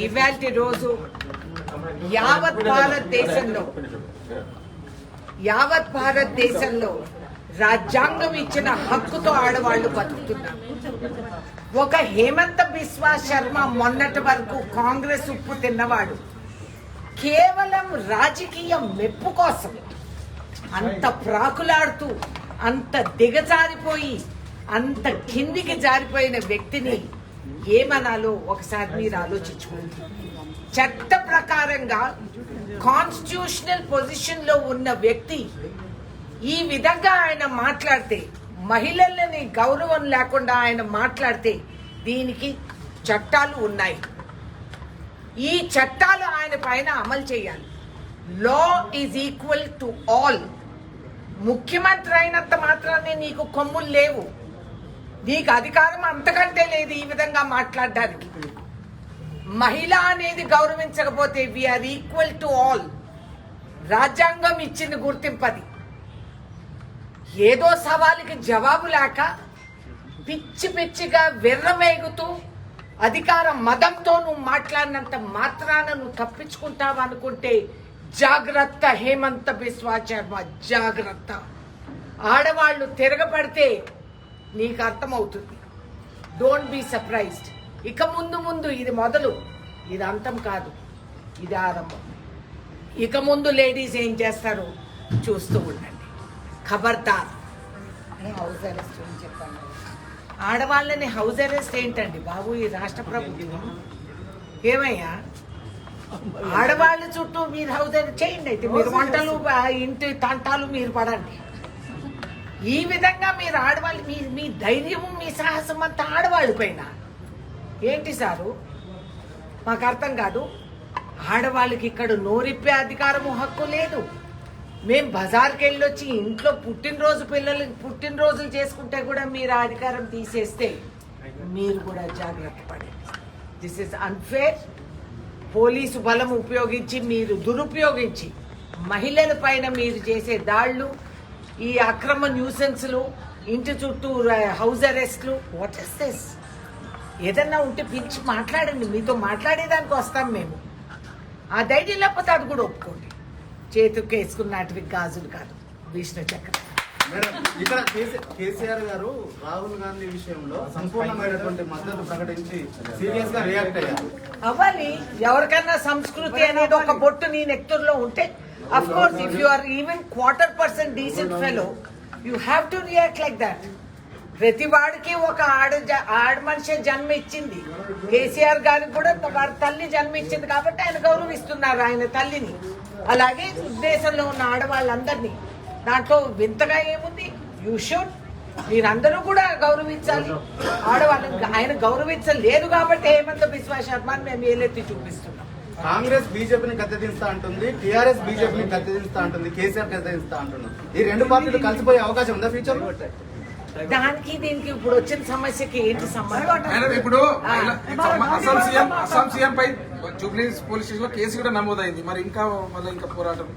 ఇవాల్టి రోజు యావత్ భారతదేశంలో రాజ్యాంగం ఇచ్చిన హక్కుతో ఆడవాళ్లు బతుకుతున్నారు. ఒక హేమంత బిస్వా శర్మ మొన్నటి వరకు కాంగ్రెస్ ఉప్పు తిన్నవాడు కేవలం రాజకీయ మెప్పు కోసం అంత ప్రాకులాడుతూ అంత దిగజారిపోయి అంత కిందికి జారిపోయిన వ్యక్తిని ఏమనాలో ఒకసారి మీరు ఆలోచించుకోండి. చట్ట ప్రకారంగా కాన్స్టిట్యూషనల్ పొజిషన్ లో ఉన్న వ్యక్తి ఈ విధంగా ఆయన మాట్లాడితే, మహిళలని గౌరవం లేకుండా ఆయన మాట్లాడితే దీనికి చట్టాలు ఉన్నాయి. ఈ చట్టాలు ఆయన పైన అమలు చేయాలి. Law is equal to all. ముఖ్యమంత్రి అయినంత మాత్రాన్ని నీకు కొమ్ములు లేవు, నీకు అధికారం అంతకంటే లేదు ఈ విధంగా మాట్లాడడానికి. మహిళ అనేది గౌరవించకపోతే వీఆర్ ఈక్వల్ టు ఆల్. రాజ్యాంగం ఇచ్చింది గుర్తింపది. ఏదో సవాలుకి జవాబు లేక పిచ్చి పిచ్చిగా వెర్రమేగుతూ అధికార మదంతో నువ్వు మాట్లాడినంత మాత్రాన నువ్వు తప్పించుకుంటావు అనుకుంటే జాగ్రత్త హేమంత బిస్వా శర్మ, జాగ్రత్త. ఆడవాళ్లు తిరగబడితే నీకు అర్థమవుతుంది. Don't be surprised. ఇక ముందు ఇది మొదలు, ఇది అంతం కాదు, ఇది ఆరంభం. ఇక ముందు లేడీస్ ఏం చేస్తారో చూస్తూ ఉండండి. ఖబర్దార్. హౌస్ అరెస్ట్ అని చెప్పండి. ఆడవాళ్ళని హౌస్ అరెస్ట్ ఏంటండి బాబు ఈ రాష్ట్ర ప్రభుత్వం? ఏమయ్యా, ఆడవాళ్ళ చుట్టూ మీరు హౌస్ అరెస్ట్ చేయండి. అయితే మీరు వంటలు ఇంటి తంటాలు మీరు పడండి. ఈ విధంగా మీరు ఆడవాళ్ళు మీ ధైర్యం మీ సాహసం అంతా ఆడవాళ్ళ పైన ఏంటి సారు? మాకు అర్థం కాదు. ఆడవాళ్ళకి ఇక్కడ నోరిప్పే అధికారము హక్కు లేదు. మేము బజార్కి వెళ్ళొచ్చి ఇంట్లో పుట్టినరోజులు చేసుకుంటే కూడా మీరు ఆ అధికారం తీసేస్తే మీరు కూడా జాగ్రత్త పడండి. This is unfair. పోలీసు బలం ఉపయోగించి మీరు దురుపయోగించి మహిళల పైన మీరు చేసే దాళ్లు, ఈ అక్రమ న్యూసెన్స్లు, ఇంటి చుట్టూ హౌస్ అరెస్ట్లు, వాట్ ఇస్ దిస్? ఏదన్నా ఉంటే పిలిచి మాట్లాడండి. మీతో మాట్లాడేదానికి వస్తాం మేము. ఆ ధైర్యం లేకపోతే అది కూడా ఒప్పుకోండి. చేతికి వేసుకున్నటివి గాజులు కాదు, విష్ణు చక్రం. మేడం, ఇక్కడ కేసీఆర్ గారు రాహుల్ గాంధీ విషయంలో సంపూర్ణమైనటువంటి మద్దతు ప్రకటించి సీరియస్ గా రియాక్ట్ అయ్యారు. అవ్వాలి. ఎవరికన్నా సంస్కృతి అనేది ఒక బొట్టు నీ నెక్తుల్లో ఉంటే, of course if you are even 1/4% decent fellow you have to react like that. ప్రతి వాడికి ఒక ఆడ మనిషి జన్మ ఇచ్చింది. కేసీఆర్ గారికి కూడా వారి తల్లి జన్మ ఇచ్చింది కాబట్టి ఆయన గౌరవిస్తున్నారు ఆయన తల్లిని. అలాగే దేశంలో ఉన్న ఆడవాళ్ళందరినీ. దాంట్లో వింతగా ఏముంది? You should. మీరందరూ కూడా గౌరవించాలి ఆడవాళ్ళని. ఆయన గౌరవించలేదు కాబట్టి హేమంత బిస్వా శర్మని మేము ఏలెత్తి చూపిస్తున్నాం. కాంగ్రెస్ బీజేపీని గద్దెదిస్తా అంటుంది, టీఆర్ఎస్ బీజేపీని గద్దెదిస్తా అంటుంది, కేసీఆర్ గద్దెదిస్తా అంటున్నారు. ఈ రెండు పార్టీలు కలిసిపోయే అవకాశం ఉందా ఫ్యూచర్ లో? దానికి దీనికి ఇప్పుడు వచ్చిన సమస్యకి ఏంటి సంబంధం? ఇప్పుడు అస్సాం సీఎం పై జూబ్లీ పోలీస్ స్టేషన్ లో కేసు కూడా నమోదైంది. మరి ఇంకా పోరాటం.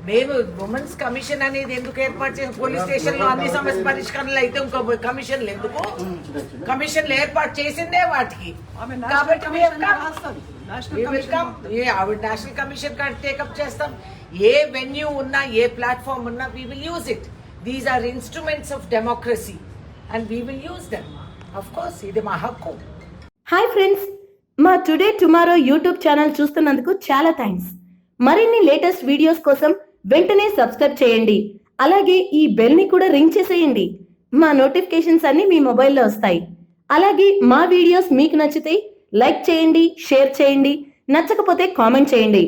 మేము ఉమెన్స్ కమిషన్ అనేది ఎందుకు ఏర్పాటు చేసి పోలీస్ స్టేషన్ లో అన్ని సమస్య పరిష్కరణలు అయితే ఇంకో కమిషన్లు ఎందుకు? కమిషన్లు ఏర్పాటు చేసిందే వాటికి. కాబట్టి ఆవిడ నేషనల్ కమిషన్ కార్డ్ టేకప్ చేస్తాం. ఏ వెన్యూ ఉన్నా, ఏ ప్లాట్ఫామ్ ఉన్నా we will use it. These are instruments of democracy and we will use them. Of course, ఇది మా హక్కు. హాయ్ ఫ్రెండ్స్, మా టుడే టుమారో యూట్యూబ్ ఛానల్ చూస్తున్నందుకు చాలా థ్యాంక్స్. మరిన్ని లేటెస్ట్ వీడియోస్ కోసం వెంటనే సబ్స్క్రైబ్ చేయండి. అలాగే ఈ బెల్ ని కూడా రింగ్ చేసేయండి. మా నోటిఫికేషన్స్ అన్ని మీ మొబైల్లో వస్తాయి. అలాగే మా వీడియోస్ మీకు నచ్చితే లైక్ చేయండి, షేర్ చేయండి, నచ్చకపోతే కామెంట్ చేయండి.